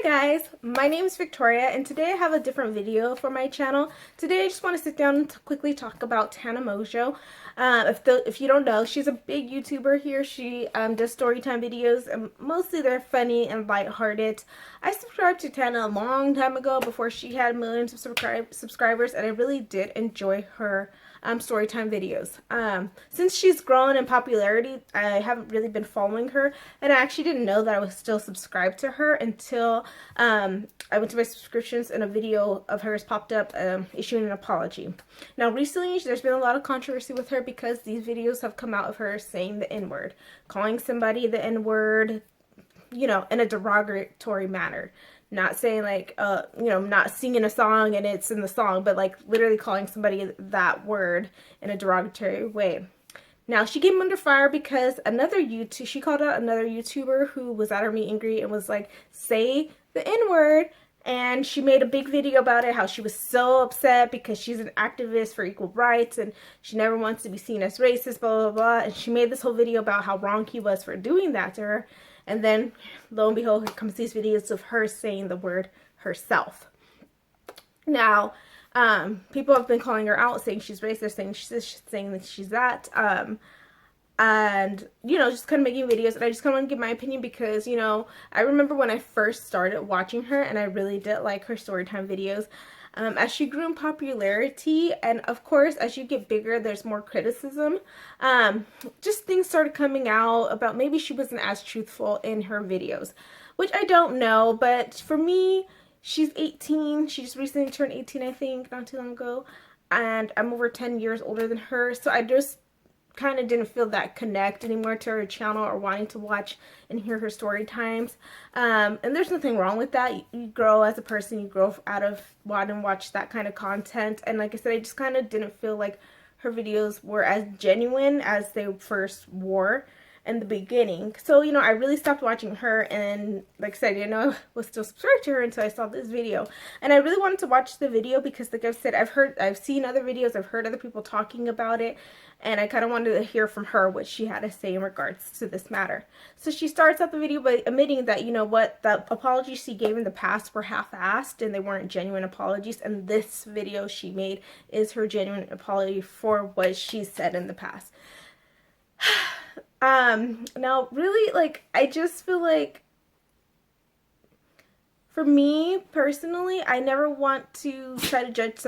Hi guys, my name is Victoria and today I have a different video for my channel. Today I just want to sit down and quickly talk about Tana Mongeau. If you don't know, she's a big YouTuber here. She does storytime videos and mostly they're funny and lighthearted. I subscribed to Tana a long time ago before she had millions of subscribers, and I really did enjoy her storytime videos. Since she's grown in popularity, I haven't really been following her, and I actually didn't know that I was still subscribed to her until I went to my subscriptions and a video of hers popped up issuing an apology. Now recently there's been a lot of controversy with her because these videos have come out of her saying the N-word, calling somebody the N-word, you know, in a derogatory manner. Not saying like, not singing a song and it's in the song, but like literally calling somebody that word in a derogatory way. Now, she came under fire because she called out another YouTuber who was at her meet and greet and was like, say the N-word. And she made a big video about it, how she was so upset because she's an activist for equal rights and she never wants to be seen as racist, blah, blah, blah. And she made this whole video about how wrong he was for doing that to her. And then, lo and behold, here comes these videos of her saying the word herself. Now, people have been calling her out, saying she's racist, saying that she's that. And, just kind of making videos. And I just kind of want to give my opinion because, I remember when I first started watching her and I really did like her storytime videos. As she grew in popularity, and of course, as you get bigger, there's more criticism. Just things started coming out about maybe she wasn't as truthful in her videos, which I don't know. But for me, she's 18. She just recently turned 18, I think, not too long ago. And I'm over 10 years older than her. So I just kind of didn't feel that connect anymore to her channel or wanting to watch and hear her story times. And there's nothing wrong with that. You grow as a person, you grow out of wanting to watch that kind of content. And like I said, I just kind of didn't feel like her videos were as genuine as they first were in the beginning. So, I really stopped watching her, and like I said, I didn't know I was still subscribed to her until I saw this video. And I really wanted to watch the video because, like I've said, I've seen other videos, I've heard other people talking about it, and I kind of wanted to hear from her what she had to say in regards to this matter. So she starts out the video by admitting that, the apologies she gave in the past were half-assed and they weren't genuine apologies, and this video she made is her genuine apology for what she said in the past. Now really, like, I just feel like, for me personally, I never want to try to judge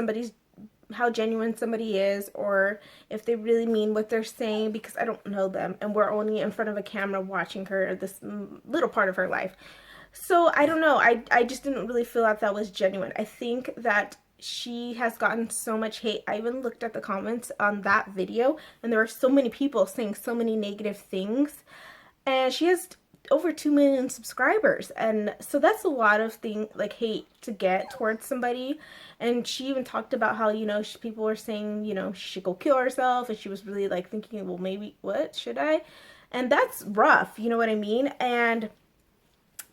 how genuine somebody is or if they really mean what they're saying, because I don't know them and we're only in front of a camera watching her this little part of her life. So I don't know, I just didn't really feel like that was genuine. I think that she has gotten so much hate. I even looked at the comments on that video and there were so many people saying so many negative things, and she has over 2 million subscribers, and so that's a lot of hate to get towards somebody. And she even talked about how, people were saying, she should go kill herself, and she was really like thinking, well, maybe, what should I? And that's rough, you know what I mean? And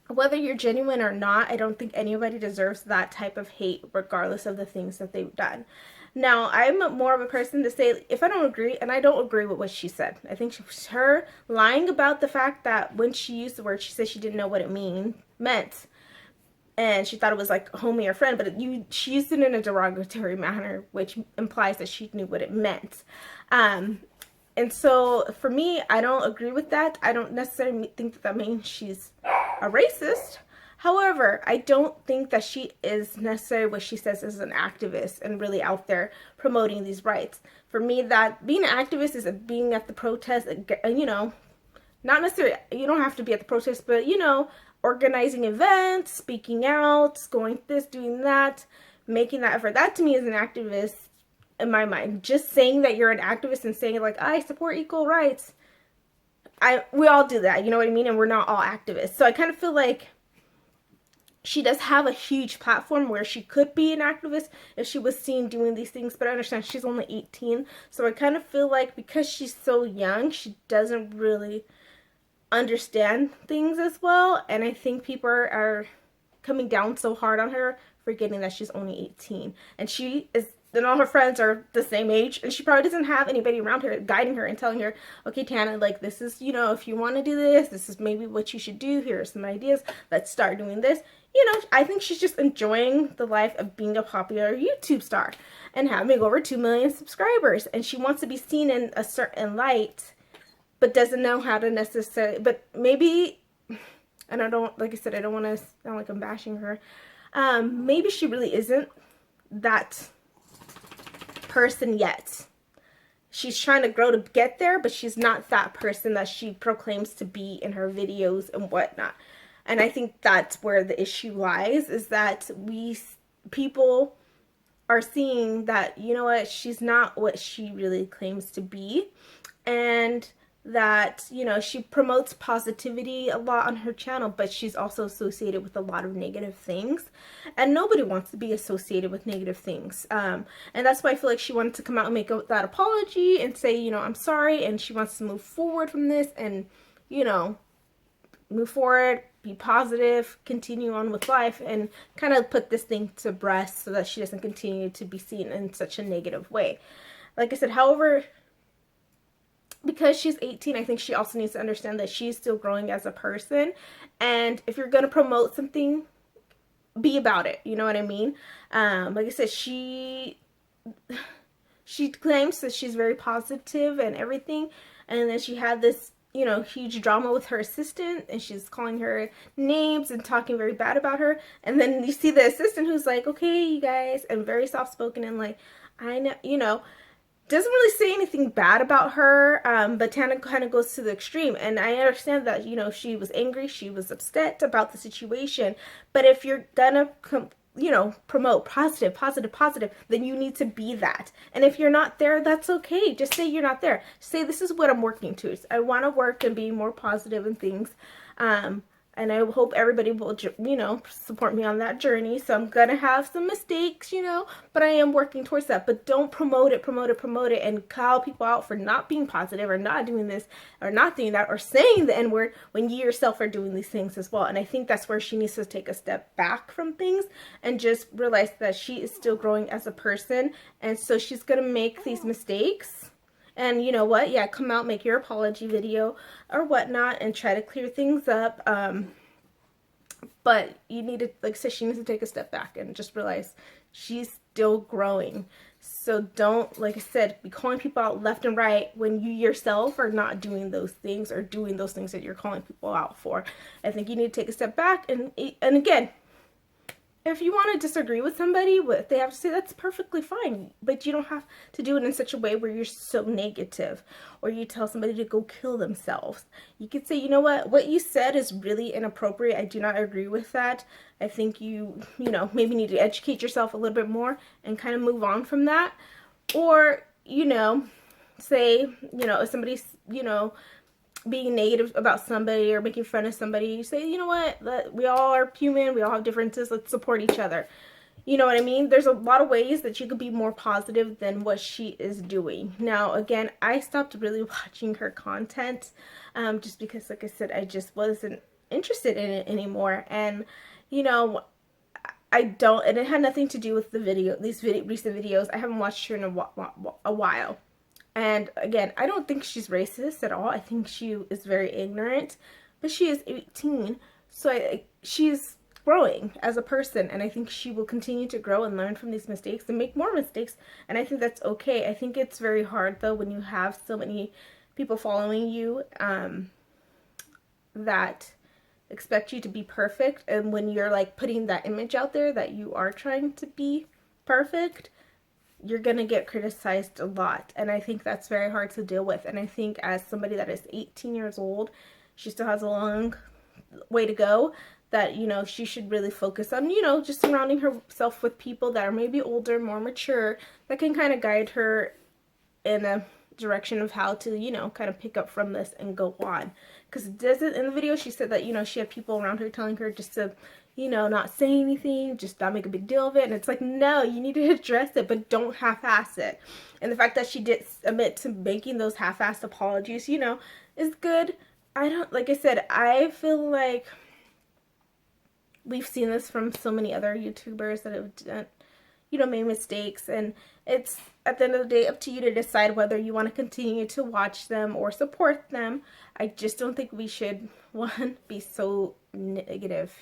whether you're genuine or not, I don't think anybody deserves that type of hate regardless of the things that they've done. Now, I'm more of a person to say, if I don't agree, and I don't agree with what she said. I think her lying about the fact that when she used the word, she said she didn't know what it meant. And she thought it was like homie or friend, but she used it in a derogatory manner, which implies that she knew what it meant. And so for me, I don't agree with that. I don't necessarily think that means she's a racist. However, I don't think that she is necessarily what she says as an activist and really out there promoting these rights. For me, that being an activist is being at the protest, not necessarily, you don't have to be at the protest, but, organizing events, speaking out, going this, doing that, making that effort. That to me is an activist in my mind. Just saying that you're an activist and saying like, I support equal rights. We all do that, you know what I mean? And we're not all activists. So I kind of feel like she does have a huge platform where she could be an activist if she was seen doing these things, but I understand she's only 18, so I kind of feel like because she's so young, she doesn't really understand things as well, and I think people are coming down so hard on her, forgetting that she's only 18, and all her friends are the same age, and she probably doesn't have anybody around her guiding her and telling her, okay, Tana, like, this is, if you want to do this, this is maybe what you should do, here are some ideas, let's start doing this. I think she's just enjoying the life of being a popular YouTube star and having over 2 million subscribers. And she wants to be seen in a certain light, but doesn't know how to necessarily, but maybe, and I don't, like I said, I don't want to sound like I'm bashing her. Maybe she really isn't that person yet. She's trying to grow to get there, but she's not that person that she proclaims to be in her videos and whatnot. And I think that's where the issue lies, is that people are seeing that, you know what, she's not what she really claims to be. And that, she promotes positivity a lot on her channel, but she's also associated with a lot of negative things. And nobody wants to be associated with negative things. And that's why I feel like she wanted to come out and make that apology and say, I'm sorry. And she wants to move forward from this and, move forward, be positive, continue on with life, and kind of put this thing to rest so that she doesn't continue to be seen in such a negative way. Like I said, however, because she's 18, I think she also needs to understand that she's still growing as a person. And if you're going to promote something, be about it. You know what I mean? Like I said, she claims that she's very positive and everything. And then she had this, huge drama with her assistant, and she's calling her names and talking very bad about her. And then you see the assistant who's like, okay, you guys, and very soft-spoken and like, I know, doesn't really say anything bad about her, but Tana kind of goes to the extreme. And I understand that, she was angry, she was upset about the situation. But if you're gonna, promote positive, then you need to be that. And if you're not there, that's okay. Just say you're not there. Say, this is what I'm working to. I want to work and be more positive and things. And I hope everybody will, support me on that journey. So I'm going to have some mistakes, but I am working towards that. But don't promote it, and call people out for not being positive or not doing this or not doing that or saying the N-word when you yourself are doing these things as well. And I think that's where she needs to take a step back from things and just realize that she is still growing as a person. And so she's going to make these mistakes. And you know what? Yeah, come out, make your apology video or whatnot and try to clear things up. But you need to, like I said, she needs to take a step back and just realize she's still growing. So don't, like I said, be calling people out left and right when you yourself are not doing those things or doing those things that you're calling people out for. I think you need to take a step back and again, if you want to disagree with somebody, what they have to say, that's perfectly fine. But you don't have to do it in such a way where you're so negative or you tell somebody to go kill themselves. You could say, you know what you said is really inappropriate. I do not agree with that. I think you maybe need to educate yourself a little bit more and kind of move on from that. Or, say, if somebody's, being negative about somebody or making fun of somebody, you say, you know what, we all are human, we all have differences, let's support each other. You know what I mean? There's a lot of ways that you could be more positive than what she is doing. Now, again, I stopped really watching her content just because, like I said, I just wasn't interested in it anymore. And, I don't, and it had nothing to do with the recent videos. I haven't watched her in a while. And again, I don't think she's racist at all. I think she is very ignorant, but she is 18. So she's growing as a person, and I think she will continue to grow and learn from these mistakes and make more mistakes. And I think that's okay. I think it's very hard though when you have so many people following you that expect you to be perfect, and when you're like putting that image out there that you are trying to be perfect, you're gonna get criticized a lot. And I think that's very hard to deal with. And I think as somebody that is 18 years old, she still has a long way to go, that she should really focus on just surrounding herself with people that are maybe older, more mature, that can kind of guide her in a direction of how to kind of pick up from this and go on. Because in the video she said that she had people around her telling her just to not say anything, just not make a big deal of it. And it's like, no, you need to address it, but don't half-ass it. And the fact that she did admit to making those half-assed apologies, is good. Like I said, I feel like we've seen this from so many other YouTubers that have done, made mistakes. And it's, at the end of the day, up to you to decide whether you want to continue to watch them or support them. I just don't think we should, one, be so negative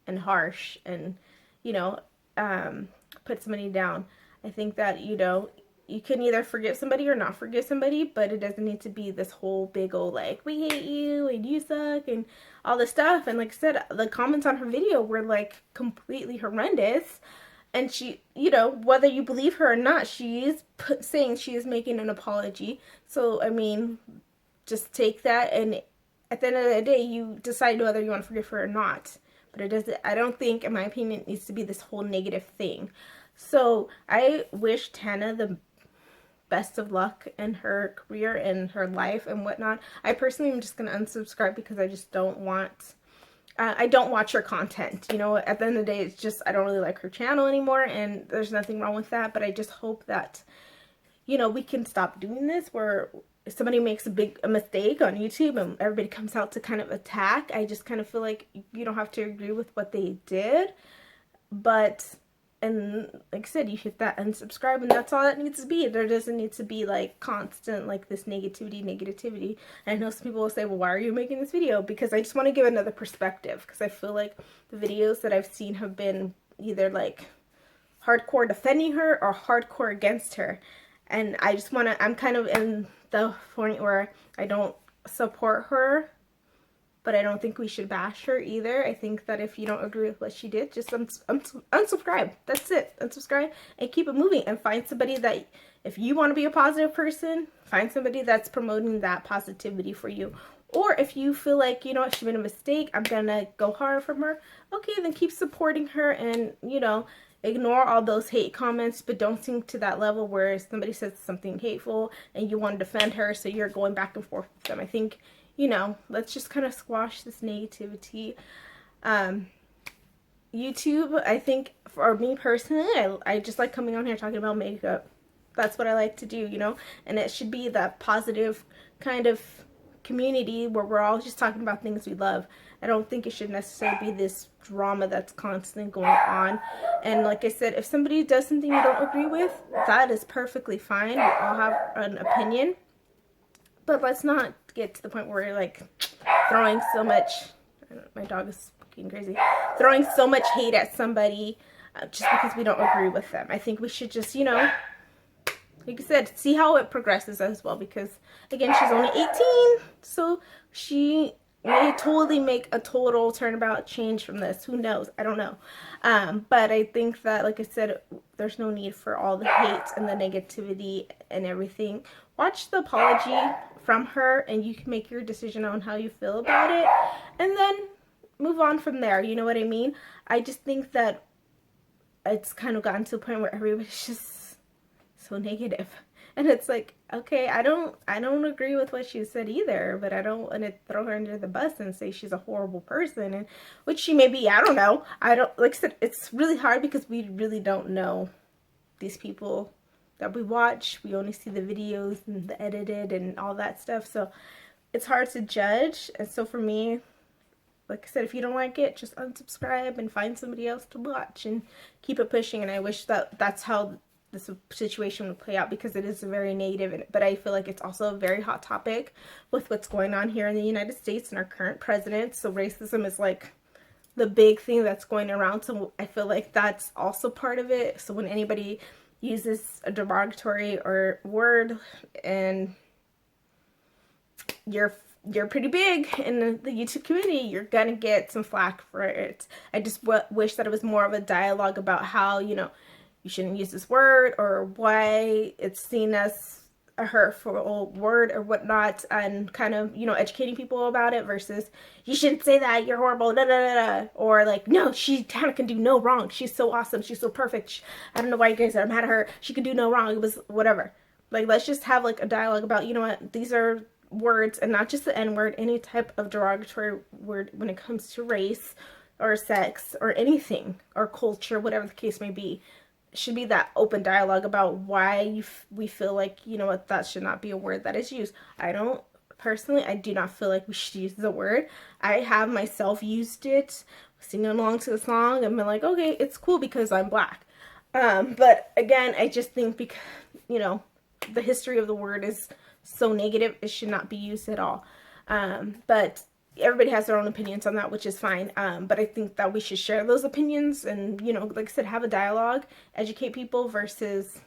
and harsh and, you know, put somebody down. I think that, you know, you can either forgive somebody or not forgive somebody, but it doesn't need to be this whole big old like, we hate you and you suck and all this stuff. And like I said, the comments on her video were like completely horrendous. And she, you know, whether you believe her or not, she is saying she is making an apology. So, I mean, just take that, and at the end of the day, you decide whether you want to forgive her or not. But it doesn't, I don't think, in my opinion, it needs to be this whole negative thing. So, I wish Tana the best of luck in her career and her life and whatnot. I personally am just going to unsubscribe because I just don't want, I don't watch her content. You know, at the end of the day, it's just, I don't really like her channel anymore, and there's nothing wrong with that, but I just hope that, you know, we can stop doing this where if somebody makes a mistake on YouTube and everybody comes out to kind of attack. I just kind of feel like you don't have to agree with what they did, but, and like I said, you hit that unsubscribe, and that's all that needs to be. There doesn't need to be like constant like this negativity. And I know some people will say, well, why are you making this video? Because I just want to give another perspective, because I feel like the videos that I've seen have been either like hardcore defending her or hardcore against her. And I just want to, I'm kind of in the point where I don't support her, but I don't think we should bash her either. I think that if you don't agree with what she did, just unsubscribe. That's it. Unsubscribe and keep it moving, and find somebody that, if you want to be a positive person, find somebody that's promoting that positivity for you. Or if you feel like, you know what, she made a mistake, I'm going to go hard from her, okay, then keep supporting her and, you know, ignore all those hate comments, but don't sink to that level where somebody says something hateful and you want to defend her, so you're going back and forth with them. I think, you know, let's just kind of squash this negativity. YouTube, I think, for me personally, I just like coming on here talking about makeup. That's what I like to do, you know, and it should be that positive kind of community where we're all just talking about things we love. I don't think it should necessarily be this drama that's constantly going on. And like I said, if somebody does something you don't agree with, that is perfectly fine. We all have an opinion. But let's not get to the point where you're like throwing so much, my dog is fucking crazy, throwing so much hate at somebody just because we don't agree with them. I think we should just, you know, like I said, see how it progresses as well, because again, she's only 18, so she may totally make a total turnabout change from this. Who knows? I don't know. But I think that, like I said, there's no need for all the hate and the negativity and everything. Watch the apology from her, and you can make your decision on how you feel about it, and then move on from there. You know what I mean? I just think that it's kind of gotten to a point where everybody's just so negative. And it's like, okay, I don't agree with what she said either, but I don't want to throw her under the bus and say she's a horrible person, and which she may be. I don't know. I don't, like I said, it's really hard because we really don't know these people that we watch. We only see the videos and the edited and all that stuff, so it's hard to judge. And so for me, like I said, if you don't like it, just unsubscribe and find somebody else to watch and keep it pushing. And I wish that that's how this situation would play out, because it is very negative, but I feel like it's also a very hot topic with what's going on here in the United States and our current president. So racism is like the big thing that's going around, so I feel like that's also part of it. So when anybody uses a derogatory or word and you're pretty big in the YouTube community, you're gonna get some flack for it. I just wish that it was more of a dialogue about how, you know, you shouldn't use this word, or why it's seen as a hurtful word or whatnot, and kind of, you know, educating people about it, versus you shouldn't say that, you're horrible, da da da da, or like, no, Tana can do no wrong, she's so awesome, she's so perfect, I don't know why you guys are mad at her, she could do no wrong, it was whatever. Like, let's just have like a dialogue about, you know what, these are words, and not just the N-word, any type of derogatory word when it comes to race or sex or anything, or culture, whatever the case may be. Should be that open dialogue about why we feel like, you know what, that should not be a word that is used. I do not feel like we should use the word. I have myself used it, singing along to the song, and been like, okay, it's cool because I'm black. But again, I just think, because, you know, the history of the word is so negative, it should not be used at all. But everybody has their own opinions on that, which is fine. But I think that we should share those opinions and, you know, like I said, have a dialogue, educate people versus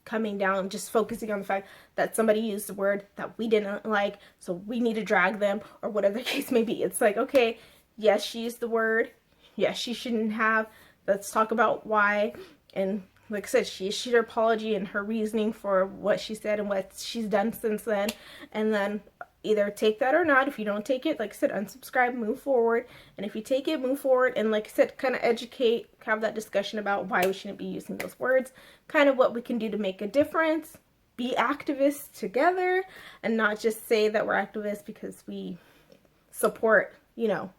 coming down, just focusing on the fact that somebody used the word that we didn't like, so we need to drag them, or whatever the case may be. It's like, okay, yes, she used the word. Yes, she shouldn't have. Let's talk about why. And like I said, she issued her apology and her reasoning for what she said and what she's done since then. And then either take that or not. If you don't take it, like I said, unsubscribe, move forward. And if you take it, move forward. And like I said, kind of educate, have that discussion about why we shouldn't be using those words, kind of what we can do to make a difference, be activists together, and not just say that we're activists because we support, you know,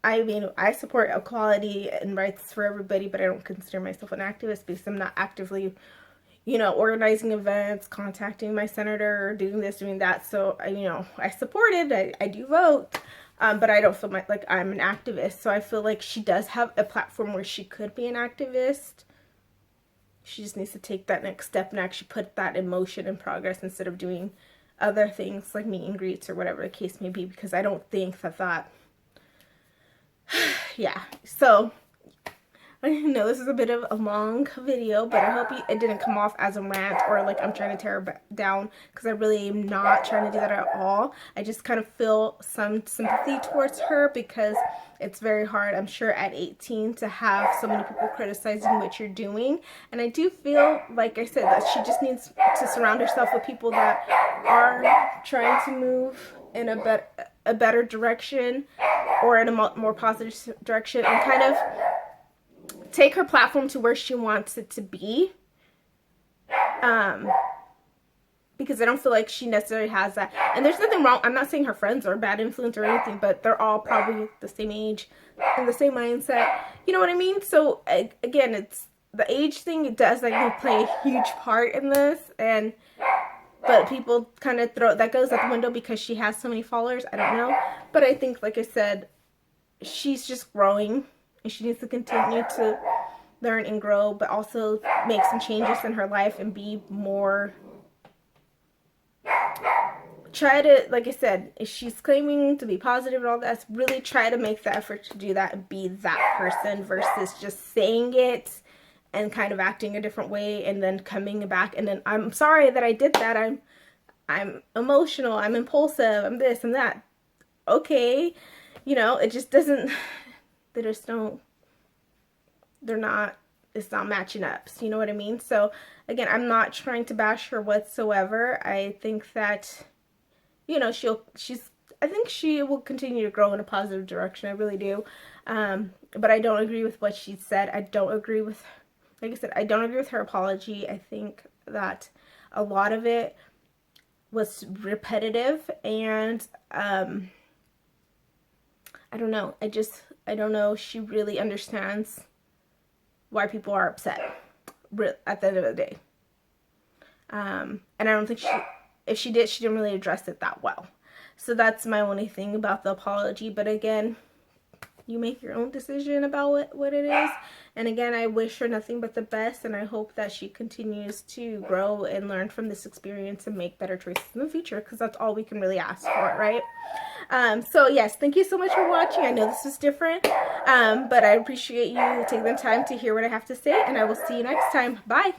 I mean, I support equality and rights for everybody, but I don't consider myself an activist because I'm not actively, you know, organizing events, contacting my senator, doing this, doing that. So, you know, I support it. I do vote, but I don't feel like I'm an activist. So I feel like she does have a platform where she could be an activist. She just needs to take that next step and actually put that in motion and progress instead of doing other things like meet and greets or whatever the case may be, because I don't think that yeah. So I know this is a bit of a long video, but I hope it didn't come off as a rant or like I'm trying to tear her down, because I really am not trying to do that at all. I just kind of feel some sympathy towards her because it's very hard, I'm sure, at 18 to have so many people criticizing what you're doing. And I do feel, like I said, that she just needs to surround herself with people that are trying to move in a better direction or in a more positive direction, and kind of take her platform to where she wants it to be, because I don't feel like she necessarily has that. And there's nothing wrong, I'm not saying her friends are a bad influence or anything, but they're all probably the same age and the same mindset, you know what I mean? So again, it's the age thing, it does like play a huge part in this, but people kind of throw that goes out the window because she has so many followers. I don't know, but I think, like I said, she's just growing. And she needs to continue to learn and grow, but also make some changes in her life and be more, try to, like I said, if she's claiming to be positive and all that, really try to make the effort to do that and be that person versus just saying it and kind of acting a different way and then coming back and then, I'm sorry that I did that, I'm emotional, I'm impulsive, I'm this and that. Okay, you know, it just doesn't, they just don't, it's not matching up. So you know what I mean? So again, I'm not trying to bash her whatsoever. I think that, you know, I think she will continue to grow in a positive direction. I really do. But I don't agree with what she said. I don't agree with, like I said, I don't agree with her apology. I think that a lot of it was repetitive, and I don't know. I don't know if she really understands why people are upset at the end of the day. And I don't think if she did, she didn't really address it that well. So that's my only thing about the apology. But again, you make your own decision about what it is. And again, I wish her nothing but the best, and I hope that she continues to grow and learn from this experience and make better choices in the future, because that's all we can really ask for, right? So yes, thank you so much for watching. I know this is different, but I appreciate you taking the time to hear what I have to say, and I will see you next time. Bye!